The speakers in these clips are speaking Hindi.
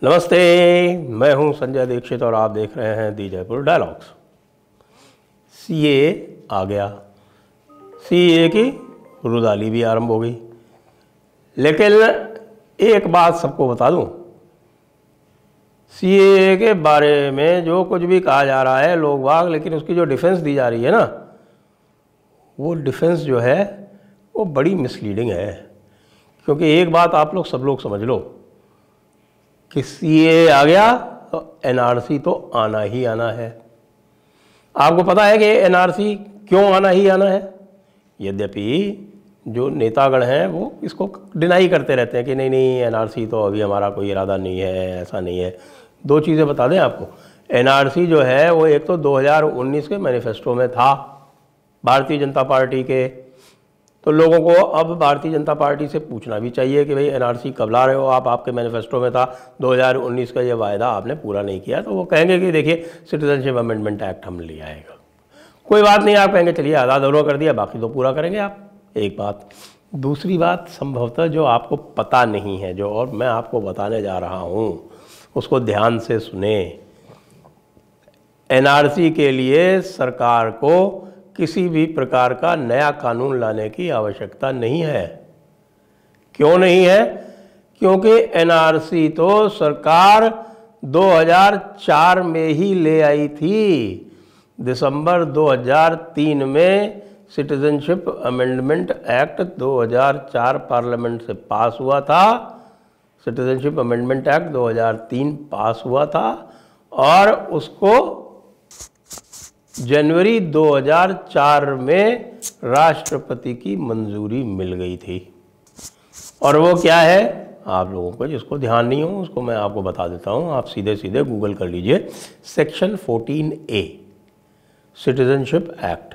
नमस्ते, मैं हूं संजय दीक्षित और आप देख रहे हैं दी जयपुर डायलॉग्स। सीए आ गया, सीए की रुदाली भी आरंभ हो गई। लेकिन एक बात सबको बता दूं, सीए के बारे में जो कुछ भी कहा जा रहा है लोग बाग, लेकिन उसकी जो डिफेंस दी जा रही है ना, वो डिफेंस जो है वो बड़ी मिसलीडिंग है। क्योंकि एक बात आप लोग सब लोग समझ लो कि सीए आ गया तो एनआरसी तो आना ही आना है। आपको पता है कि एनआरसी क्यों आना ही आना है? यद्यपि जो नेतागण हैं वो इसको डिनाई करते रहते हैं कि नहीं नहीं एनआरसी तो अभी हमारा कोई इरादा नहीं है, ऐसा नहीं है। दो चीज़ें बता दें आपको। एनआरसी जो है वो एक तो 2019 के मैनिफेस्टो में था भारतीय जनता पार्टी के, तो लोगों को अब भारतीय जनता पार्टी से पूछना भी चाहिए कि भाई एनआरसी कब ला रहे हो आप? आपके मैनिफेस्टो में था 2019 का ये वायदा आपने पूरा नहीं किया। तो वो कहेंगे कि देखिए सिटीजनशिप अमेंडमेंट एक्ट हम ले आएगा। कोई बात नहीं, आप कहेंगे चलिए आधा अधूरा कर दिया, बाकी तो पूरा करेंगे आप। एक बात। दूसरी बात संभवतः जो आपको पता नहीं है, जो और मैं आपको बताने जा रहा हूँ उसको ध्यान से सुने। एनआरसी के लिए सरकार को किसी भी प्रकार का नया कानून लाने की आवश्यकता नहीं है। क्यों नहीं है? क्योंकि एनआरसी तो सरकार 2004 में ही ले आई थी। दिसंबर 2003 में सिटीजनशिप अमेंडमेंट एक्ट 2004 पार्लियामेंट से पास हुआ था। सिटीजनशिप अमेंडमेंट एक्ट 2003 पास हुआ था और उसको जनवरी 2004 में राष्ट्रपति की मंजूरी मिल गई थी। और वो क्या है, आप लोगों को जिसको ध्यान नहीं हो उसको मैं आपको बता देता हूँ। आप सीधे सीधे गूगल कर लीजिए section 14A citizenship act.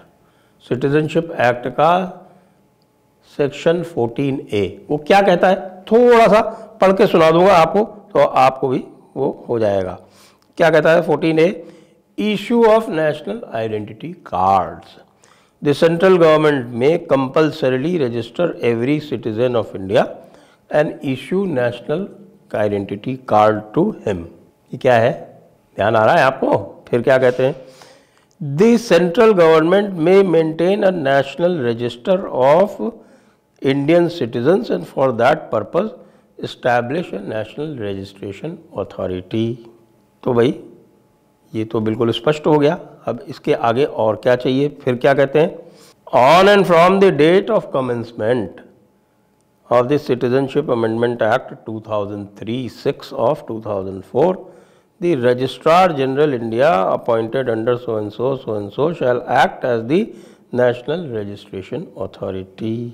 Citizenship act का सेक्शन 14A वो क्या कहता है, थोड़ा सा पढ़ के सुना दूंगा आपको तो आपको भी वो हो जाएगा। क्या कहता है 14A? Issue of national identity cards. The central government may compulsorily register every citizen of India and issue national identity card to him. ये क्या है? ध्यान आ रहा है आपको? फिर क्या कहते हैं? The central government may maintain a national register of Indian citizens and for that purpose establish a national registration authority. तो भाई ये तो बिल्कुल स्पष्ट हो गया। अब इसके आगे और क्या चाहिए? फिर क्या कहते हैं? On and from the date of commencement of the citizenship amendment act 2003-6 of 2004 the registrar general India appointed under so and so shall act as the national registration authority.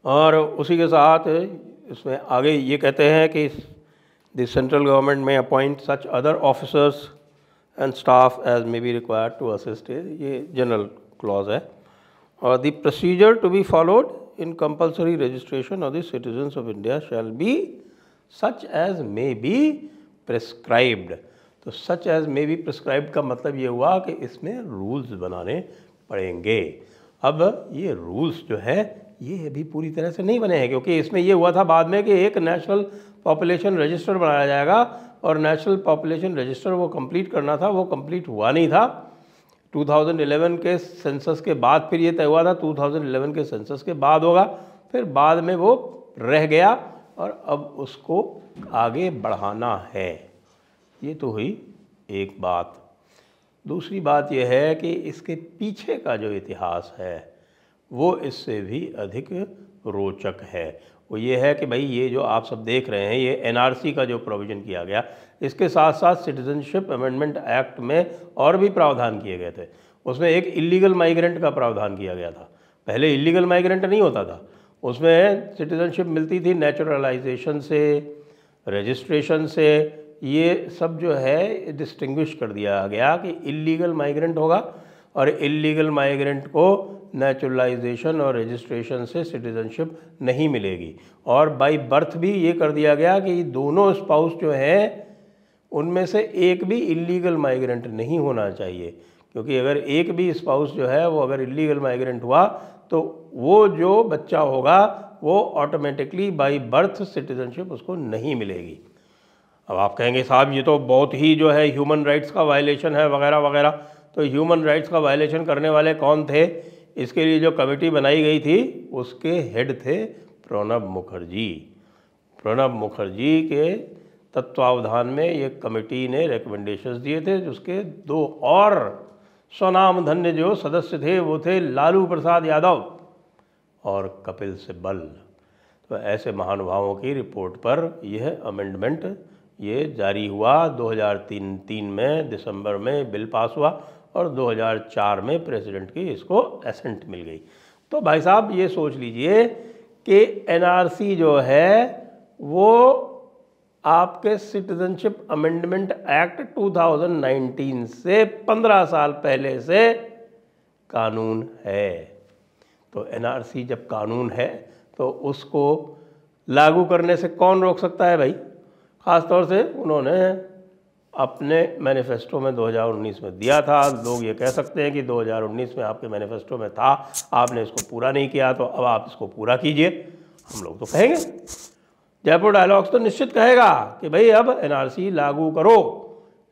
और उसी के साथ इसमें आगे ये कहते हैं कि द सेंट्रल गवर्नमेंट में appoint such other officers and staff as may be required to assist। ये जनरल क्लॉज है। और the procedure to be followed in compulsory registration of the citizens of India shall be such as may be prescribed. तो such as may be prescribed का मतलब ये हुआ कि इसमें रूल्स बनाने पड़ेंगे। अब ये रूल्स जो है ये अभी पूरी तरह से नहीं बने हैं, क्योंकि इसमें ये हुआ था बाद में कि एक नेशनल पॉपुलेशन रजिस्टर बनाया जाएगा और नेशनल पॉपुलेशन रजिस्टर वो कंप्लीट करना था, वो कंप्लीट हुआ नहीं था। 2011 के सेंसस के बाद फिर ये तय हुआ था 2011 के सेंसस के बाद होगा, फिर बाद में वो रह गया और अब उसको आगे बढ़ाना है। ये तो हुई एक बात। दूसरी बात यह है कि इसके पीछे का जो इतिहास है वो इससे भी अधिक रोचक है। वो ये है कि भाई ये जो आप सब देख रहे हैं ये एनआरसी का जो प्रोविज़न किया गया, इसके साथ साथ सिटीजनशिप अमेंडमेंट एक्ट में और भी प्रावधान किए गए थे। उसमें एक इलीगल माइग्रेंट का प्रावधान किया गया था। पहले इलीगल माइग्रेंट नहीं होता था, उसमें सिटीजनशिप मिलती थी नेचुरलाइजेशन से, रजिस्ट्रेशन से। ये सब जो है डिस्टिंग्विश कर दिया गया कि इलीगल माइग्रेंट होगा और इलीगल माइग्रेंट को नेचुरलाइजेशन और रजिस्ट्रेशन से सिटीजनशिप नहीं मिलेगी। और बाय बर्थ भी ये कर दिया गया कि दोनों स्पाउस जो हैं उनमें से एक भी इलीगल माइग्रेंट नहीं होना चाहिए, क्योंकि अगर एक भी स्पाउस जो है वो अगर इलीगल माइग्रेंट हुआ तो वो जो बच्चा होगा वो ऑटोमेटिकली बाय बर्थ सिटीजनशिप उसको नहीं मिलेगी। अब आप कहेंगे साहब ये तो बहुत ही जो है ह्यूमन राइट्स का वायलेशन है वगैरह वगैरह। तो ह्यूमन राइट्स का वायलेशन करने वाले कौन थे? इसके लिए जो कमेटी बनाई गई थी उसके हेड थे प्रणब मुखर्जी। प्रणब मुखर्जी के तत्वावधान में ये कमेटी ने रिकमेंडेशंस दिए थे, जिसके दो और स्वनामधन्य जो सदस्य थे वो थे लालू प्रसाद यादव और कपिल सिब्बल। तो ऐसे महानुभावों की रिपोर्ट पर यह अमेंडमेंट ये जारी हुआ। 2003 में दिसंबर में बिल पास हुआ और 2004 में प्रेसिडेंट की इसको एसेंट मिल गई। तो भाई साहब ये सोच लीजिए कि एनआरसी जो है वो आपके सिटीजनशिप अमेंडमेंट एक्ट 2019 से 15 साल पहले से कानून है। तो एनआरसी जब कानून है तो उसको लागू करने से कौन रोक सकता है भाई? ख़ास तौर से उन्होंने अपने मैनिफेस्टो में 2019 में दिया था। लोग ये कह सकते हैं कि 2019 में आपके मैनिफेस्टो में था, आपने इसको पूरा नहीं किया, तो अब आप इसको पूरा कीजिए। हम लोग तो कहेंगे, जयपुर डायलॉग्स तो निश्चित कहेगा कि भाई अब एनआरसी लागू करो।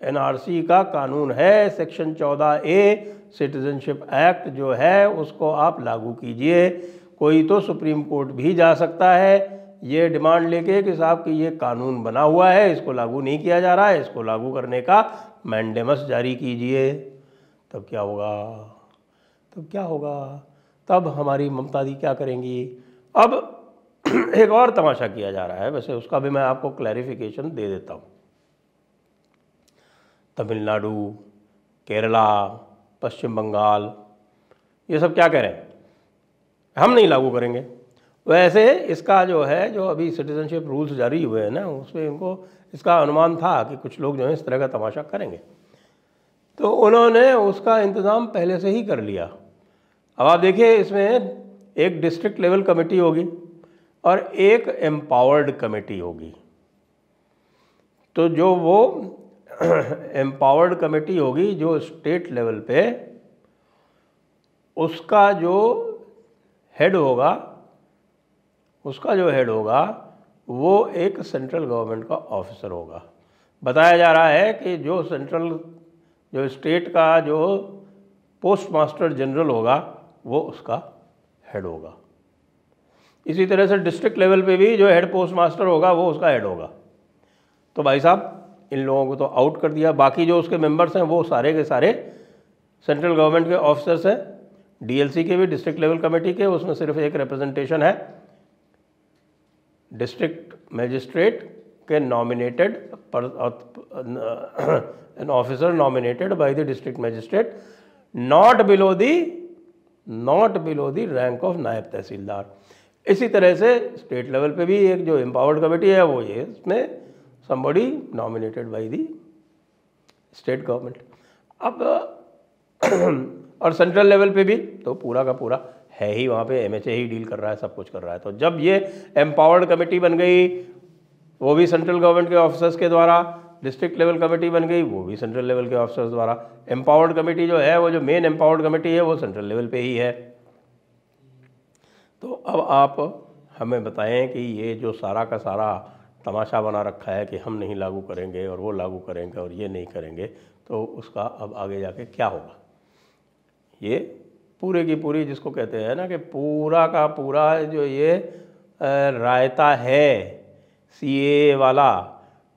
एनआरसी का कानून है, सेक्शन 14A सिटीजनशिप एक्ट जो है उसको आप लागू कीजिए। कोई तो सुप्रीम कोर्ट भी जा सकता है ये डिमांड लेके कि साहब कि ये कानून बना हुआ है, इसको लागू नहीं किया जा रहा है, इसको लागू करने का मैंडेमस जारी कीजिए। तब क्या होगा? तब क्या होगा? तब हमारी ममता दी क्या करेंगी? अब एक और तमाशा किया जा रहा है, वैसे उसका भी मैं आपको क्लैरिफिकेशन दे देता हूँ। तमिलनाडु, केरला, पश्चिम बंगाल, ये सब क्या कह रहे हैं? हम नहीं लागू करेंगे। वैसे इसका जो है, जो अभी सिटीजनशिप रूल्स जारी हुए हैं ना, उसमें इनको इसका अनुमान था कि कुछ लोग जो है इस तरह का तमाशा करेंगे, तो उन्होंने उसका इंतज़ाम पहले से ही कर लिया। अब आप देखिए, इसमें एक डिस्ट्रिक्ट लेवल कमेटी होगी और एक एम्पावर्ड कमेटी होगी। तो जो वो एम्पावर्ड कमेटी होगी जो स्टेट लेवल पे, उसका जो हेड होगा वो एक सेंट्रल गवर्नमेंट का ऑफिसर होगा। बताया जा रहा है कि जो स्टेट का जो पोस्ट मास्टर जनरल होगा वो उसका हेड होगा। इसी तरह से डिस्ट्रिक्ट लेवल पे भी जो हेड पोस्ट मास्टर होगा वो उसका हेड होगा। तो भाई साहब इन लोगों को तो आउट कर दिया। बाकी जो उसके मेंबर्स हैं वो सारे के सारे सेंट्रल गवर्नमेंट के ऑफिसर्स हैं। डीएलसी के भी, डिस्ट्रिक्ट लेवल कमेटी के, उसमें सिर्फ एक रिप्रेजेंटेशन है डिस्ट्रिक्ट मैजिस्ट्रेट के nominated an officer nominated by the district magistrate not below the rank of नायब तहसीलदार। इसी तरह से स्टेट लेवल पे भी एक जो एम्पावर्ड कमेटी है वो ये इसमें somebody nominated by the state government. अब और सेंट्रल लेवल पे भी तो पूरा का पूरा है ही, वहाँ पे एमएचए ही डील कर रहा है, सब कुछ कर रहा है। तो जब ये एम्पावर्ड कमेटी बन गई, वो भी सेंट्रल गवर्नमेंट के ऑफिसर्स के द्वारा, डिस्ट्रिक्ट लेवल कमेटी बन गई, वो भी सेंट्रल लेवल के ऑफिसर्स द्वारा। एम्पावर्ड कमेटी जो है, वो जो मेन एम्पावर्ड कमेटी है वो सेंट्रल लेवल पे ही है। तो अब आप हमें बताएं कि ये जो सारा का सारा तमाशा बना रखा है कि हम नहीं लागू करेंगे और वो लागू करेंगे और ये नहीं करेंगे, तो उसका अब आगे जाके क्या होगा? ये पूरे की पूरी, जिसको कहते हैं ना कि पूरा का पूरा जो ये रायता है सीए वाला,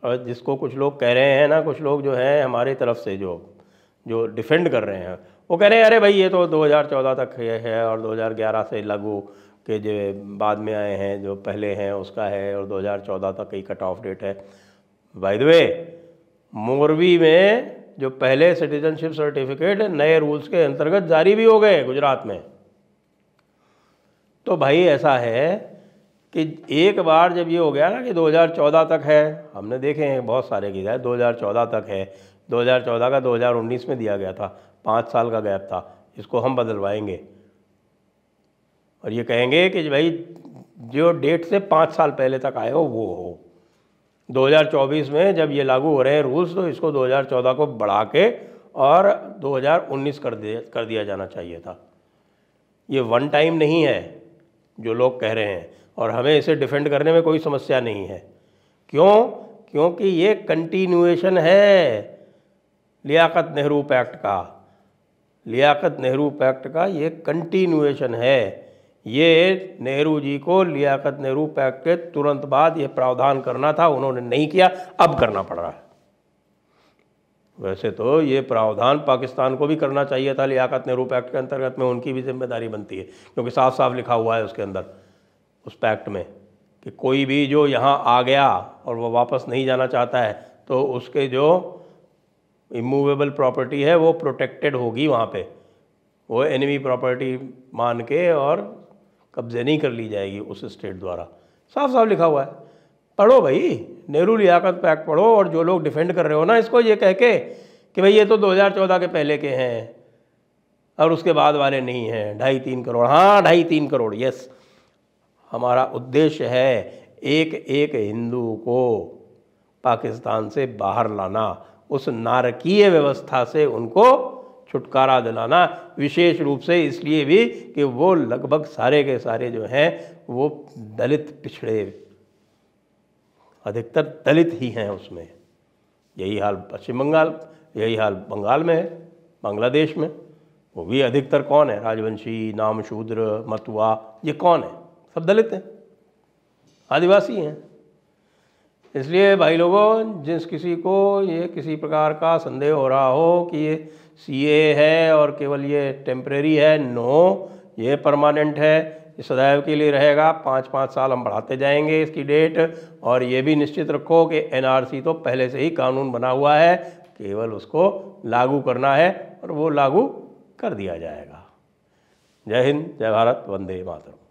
और जिसको कुछ लोग कह रहे हैं ना, कुछ लोग जो हैं हमारी तरफ से जो डिफेंड कर रहे हैं, वो कह रहे हैं अरे भाई ये तो 2014 तक है और 2011 से लागू के जो बाद में आए हैं, जो पहले हैं उसका है, और 2014 तक ही कट ऑफ डेट है। बाय द वे, मोरबी में जो पहले सिटीजनशिप सर्टिफिकेट नए रूल्स के अंतर्गत जारी भी हो गए गुजरात में। तो भाई ऐसा है कि एक बार जब ये हो गया ना कि 2014 तक है, हमने देखे हैं बहुत सारे की है 2014 तक है, 2014 का 2019 में दिया गया था, 5 साल का गैप था, इसको हम बदलवाएंगे और ये कहेंगे कि भाई जो डेट से 5 साल पहले तक आए हो वो हो। 2024 में जब ये लागू हो रहे हैं रूल्स, तो इसको 2014 को बढ़ा के और 2019 कर दिया जाना चाहिए था। ये वन टाइम नहीं है जो लोग कह रहे हैं, और हमें इसे डिफेंड करने में कोई समस्या नहीं है। क्यों? क्योंकि ये कंटिन्यूएशन है लियाकत नेहरू पैक्ट का। लियाकत नेहरू पैक्ट का ये कंटिन्यूएशन है। ये नेहरू जी को लियाकत नेहरू पैक्ट के तुरंत बाद ये प्रावधान करना था, उन्होंने नहीं किया, अब करना पड़ रहा है। वैसे तो ये प्रावधान पाकिस्तान को भी करना चाहिए था लियाकत नेहरू पैक्ट के अंतर्गत में, उनकी भी जिम्मेदारी बनती है, क्योंकि साफ साफ लिखा हुआ है उसके अंदर, उस पैक्ट में, कि कोई भी जो यहाँ आ गया और वो वापस नहीं जाना चाहता है तो उसके जो इमूवेबल प्रॉपर्टी है वो प्रोटेक्टेड होगी वहाँ पे, वो एनिमी प्रॉपर्टी मान के और कब्जे नहीं कर ली जाएगी उस स्टेट द्वारा। साफ साफ लिखा हुआ है, पढ़ो भाई, नेहरू लियाकत पैक्ट पढ़ो। और जो लोग डिफेंड कर रहे हो ना इसको ये कह के कि भाई ये तो 2014 के पहले के हैं और उसके बाद वाले नहीं हैं, 2.5-3 करोड़, हाँ 2.5-3 करोड़, यस। हमारा उद्देश्य है एक एक हिंदू को पाकिस्तान से बाहर लाना, उस नारकीय व्यवस्था से उनको छुटकारा दिलाना, विशेष रूप से इसलिए भी कि वो लगभग सारे के सारे जो हैं वो दलित पिछड़े, अधिकतर दलित ही हैं उसमें। यही हाल पश्चिम बंगाल, यही हाल बंगाल में है, बांग्लादेश में वो भी अधिकतर कौन है, राजवंशी, नामशूद्र, मतुआ, ये कौन है, सब दलित हैं, आदिवासी हैं। इसलिए भाई लोगों, जिस किसी को ये किसी प्रकार का संदेह हो रहा हो कि ये सीए है और केवल ये टेम्परेरी है, नो, ये परमानेंट है, ये सदैव के लिए रहेगा। 5-5 साल हम बढ़ाते जाएंगे इसकी डेट। और ये भी निश्चित रखो कि एनआरसी तो पहले से ही कानून बना हुआ है, केवल उसको लागू करना है और वो लागू कर दिया जाएगा। जय हिंद, जय भारत, वंदे मातरम।